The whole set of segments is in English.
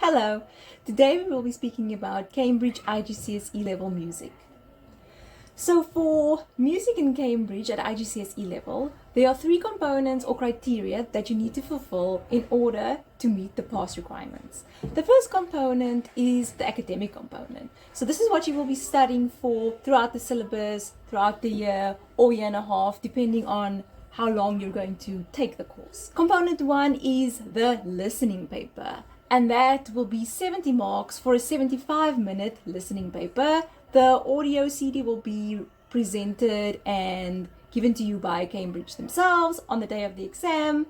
Hello! Today we will be speaking about Cambridge IGCSE level music. So for music in Cambridge at IGCSE level, there are three components or criteria that you need to fulfill in order to meet the pass requirements. The first component is the academic component. So this is what you will be studying for throughout the syllabus, throughout the year or year and a half, depending on how long you're going to take the course. Component one is the listening paper, and that will be 70 marks for a 75-minute listening paper. The audio CD will be presented and given to you by Cambridge themselves on the day of the exam,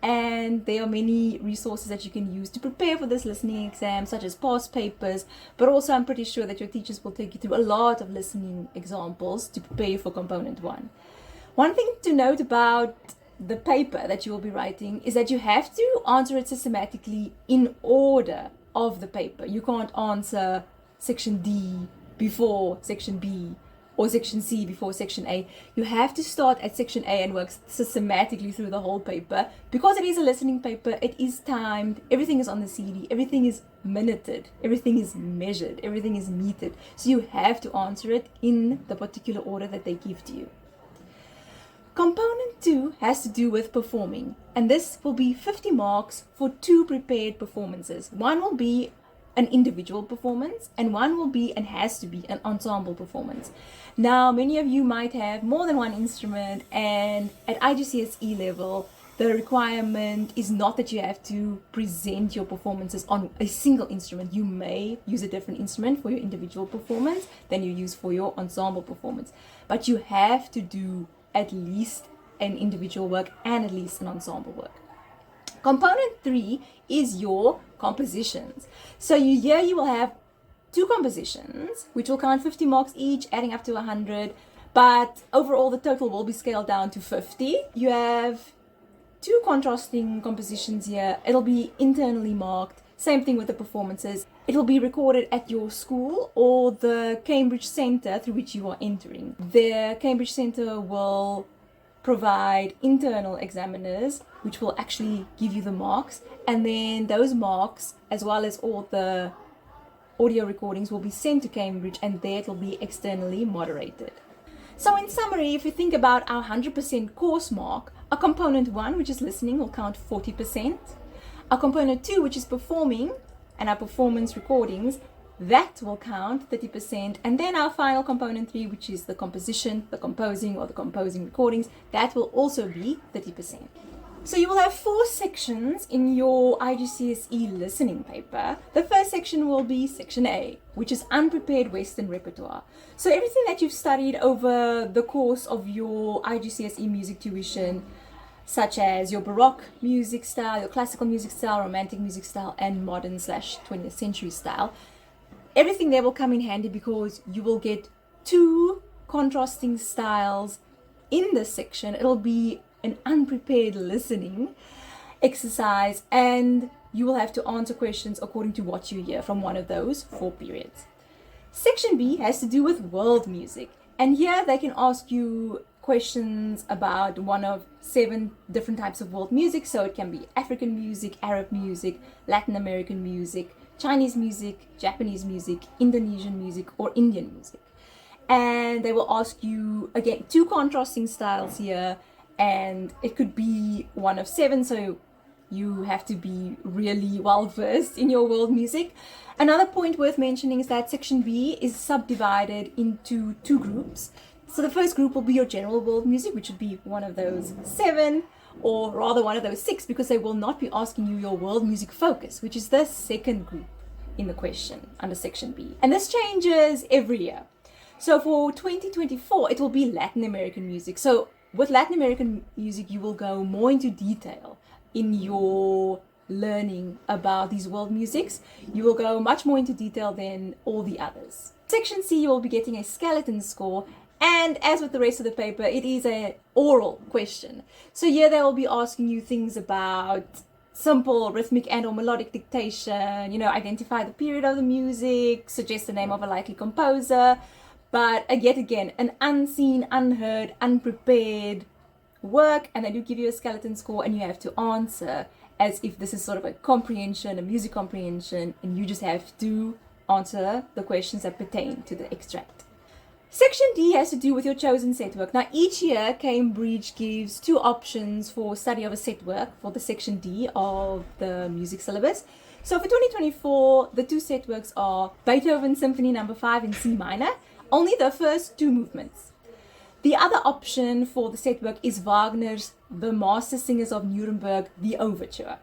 and there are many resources that you can use to prepare for this listening exam, such as past papers, but also I'm pretty sure that your teachers will take you through a lot of listening examples to prepare you for component one. One thing to note about the paper that you will be writing is that you have to answer it systematically in order of the paper. You can't answer section D before section B or section C before section A. You have to start at section A and work systematically through the whole paper. Because it is a listening paper, it is timed, everything is on the CD, everything is minuted, everything is measured, everything is metered. So you have to answer it in the particular order that they give to you. Component 2 has to do with performing, and this will be 50 marks for two prepared performances. One will be an individual performance and one will be and has to be an ensemble performance. Now, many of you might have more than one instrument, and at IGCSE level, the requirement is not that you have to present your performances on a single instrument. You may use a different instrument for your individual performance than you use for your ensemble performance, but you have to do at least an individual work and at least an ensemble work. Component 3 is your compositions. So here you will have two compositions, which will count 50 marks each, adding up to 100, but overall the total will be scaled down to 50. You have two contrasting compositions here. It'll be internally marked. Same thing with the performances. It will be recorded at your school or the Cambridge Centre through which you are entering. The Cambridge Centre will provide internal examiners which will actually give you the marks, and then those marks as well as all the audio recordings will be sent to Cambridge, and there it will be externally moderated. So in summary, if you think about our 100% course mark, our component 1, which is listening, will count 40%. Our component 2, which is performing, and our performance recordings, that will count 30%. And then our final component 3, which is the composition, the composing or the composing recordings, that will also be 30%. So you will have 4 sections in your IGCSE listening paper. The first section will be section A, which is unprepared Western repertoire. So everything that you've studied over the course of your IGCSE music tuition, such as your Baroque music style, your classical music style, romantic music style, and modern/20th century style. Everything there will come in handy because you will get 2 contrasting styles in this section. It'll be an unprepared listening exercise, and you will have to answer questions according to what you hear from one of those 4 periods. Section B has to do with world music, and here they can ask you questions about one of 7 different types of world music. So it can be African music, Arab music, Latin American music, Chinese music, Japanese music, Indonesian music, or Indian music. And they will ask you, again, 2 contrasting styles here, and it could be one of 7, so you have to be really well versed in your world music. Another point worth mentioning is that section B is subdivided into 2 groups. So the first group will be your general world music, which would be one of those 7, or rather one of those 6, because they will not be asking you your world music focus, which is the second group in the question under section B. And this changes every year. So for 2024, it will be Latin American music. So with Latin American music, you will go more into detail in your learning about these world musics. You will go much more into detail than all the others. Section C, you will be getting a skeleton score. And as with the rest of the paper, it is an oral question. So here they will be asking you things about simple rhythmic and or melodic dictation, identify the period of the music, suggest the name of a likely composer. But yet again, an unseen, unheard, unprepared work, and they do give you a skeleton score and you have to answer as if this is sort of a comprehension, a music comprehension, and you just have to answer the questions that pertain to the extract. Section D has to do with your chosen set work. Now, each year, Cambridge gives 2 options for study of a set work for the Section D of the music syllabus. So for 2024, the 2 set works are Beethoven Symphony No. 5 in C minor, only the first 2 movements. The other option for the set work is Wagner's The Master Singers of Nuremberg, the Overture.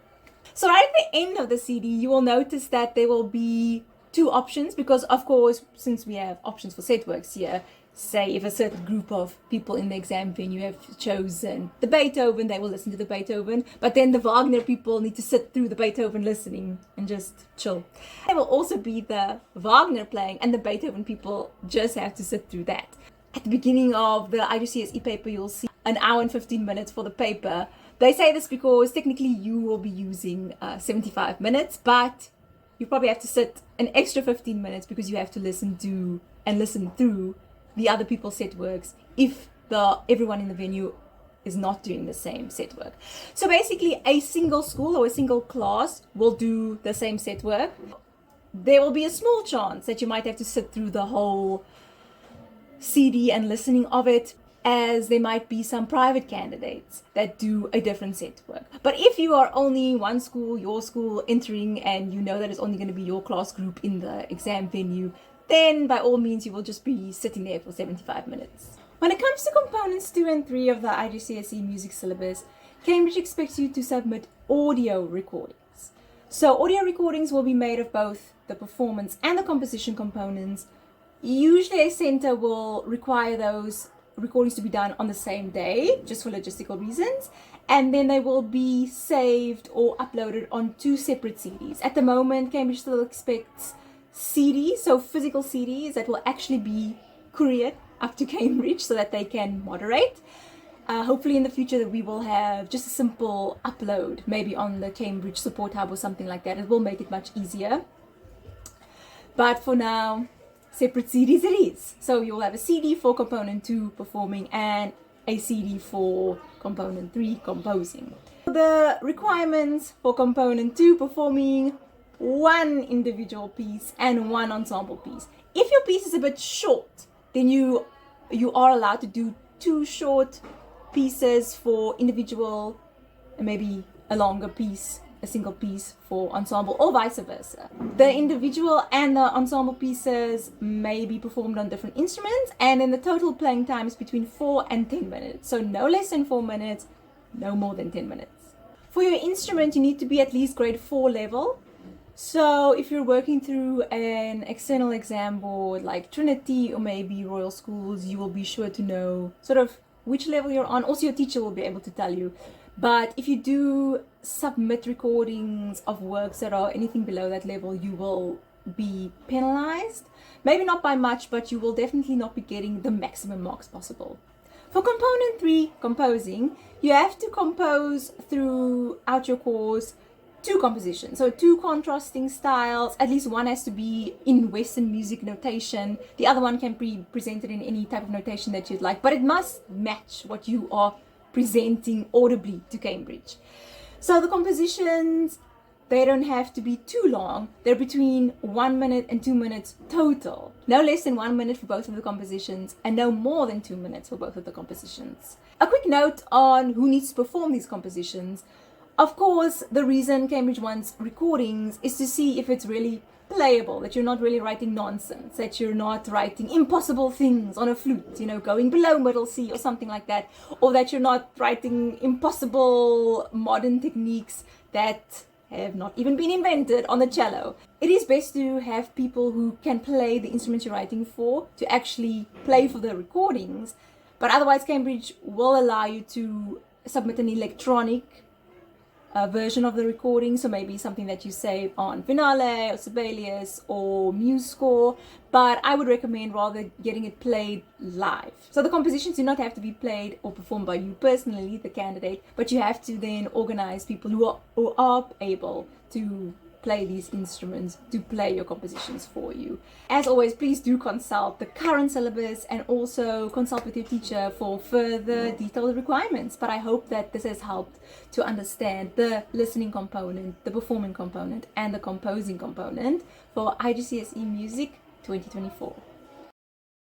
So right at the end of the CD, you will notice that there will be 2 options, because of course, since we have options for set works here, say if a certain group of people in the exam venue have chosen the Beethoven, they will listen to the Beethoven, but then the Wagner people need to sit through the Beethoven listening and just chill. There will also be the Wagner playing, and the Beethoven people just have to sit through that. At the beginning of the IGCSE paper, you'll see an hour and 15 minutes for the paper. They say this because technically you will be using 75 minutes, but you probably have to sit an extra 15 minutes because you have to listen to and listen through the other people's set works if everyone in the venue is not doing the same set work. So basically, a single school or a single class will do the same set work. There will be a small chance that you might have to sit through the whole CD and listening of it, as there might be some private candidates that do a different set work. But if you are only one school, your school, entering, and you know that it's only going to be your class group in the exam venue, then by all means you will just be sitting there for 75 minutes. When it comes to components 2 and 3 of the IGCSE music syllabus, Cambridge expects you to submit audio recordings. So audio recordings will be made of both the performance and the composition components. Usually a centre will require those recordings to be done on the same day, just for logistical reasons, and then they will be saved or uploaded on 2 separate CDs. At the moment, Cambridge still expects CDs, so physical CDs that will actually be couriered up to Cambridge so that they can moderate. Hopefully in the future that we will have just a simple upload, maybe on the Cambridge Support Hub or something like that. It will make it much easier. But for now, separate CDs it is. So you'll have a CD for component 2 performing and a CD for component 3 composing. The requirements for component 2 performing 1 individual piece and 1 ensemble piece. If your piece is a bit short, then you are allowed to do 2 short pieces for individual and maybe a longer piece, a single piece for ensemble, or vice versa. The individual and the ensemble pieces may be performed on different instruments, and then the total playing time is between 4 and 10 minutes. So no less than 4 minutes, no more than 10 minutes. For your instrument, you need to be at least grade 4 level. So if you're working through an external exam board like Trinity or maybe Royal Schools, you will be sure to know sort of which level you're on. Also, your teacher will be able to tell you. But if you do submit recordings of works that are anything below that level, you will be penalized. Maybe not by much, but you will definitely not be getting the maximum marks possible. For component 3, composing, you have to compose throughout your course 2 compositions. So 2 contrasting styles. At least one has to be in Western music notation. The other one can be presented in any type of notation that you'd like, but it must match what you are presenting audibly to Cambridge. So the compositions, they don't have to be too long. They're between 1 minute and 2 minutes total. No less than 1 minute for both of the compositions and no more than 2 minutes for both of the compositions. A quick note on who needs to perform these compositions. Of course, the reason Cambridge wants recordings is to see if it's really playable, that you're not really writing nonsense, that you're not writing impossible things on a flute, going below middle C or something like that, or that you're not writing impossible modern techniques that have not even been invented on the cello. It is best to have people who can play the instruments you're writing for to actually play for the recordings, but otherwise Cambridge will allow you to submit an electronic version of the recording, so maybe something that you save on Finale or Sibelius or MuseScore, but I would recommend rather getting it played live. So the compositions do not have to be played or performed by you personally, the candidate, but you have to then organize people who are able to play these instruments to play your compositions for you. As always, please do consult the current syllabus and also consult with your teacher for further detailed requirements. But I hope that this has helped to understand the listening component, the performing component, and the composing component for IGCSE Music 2024.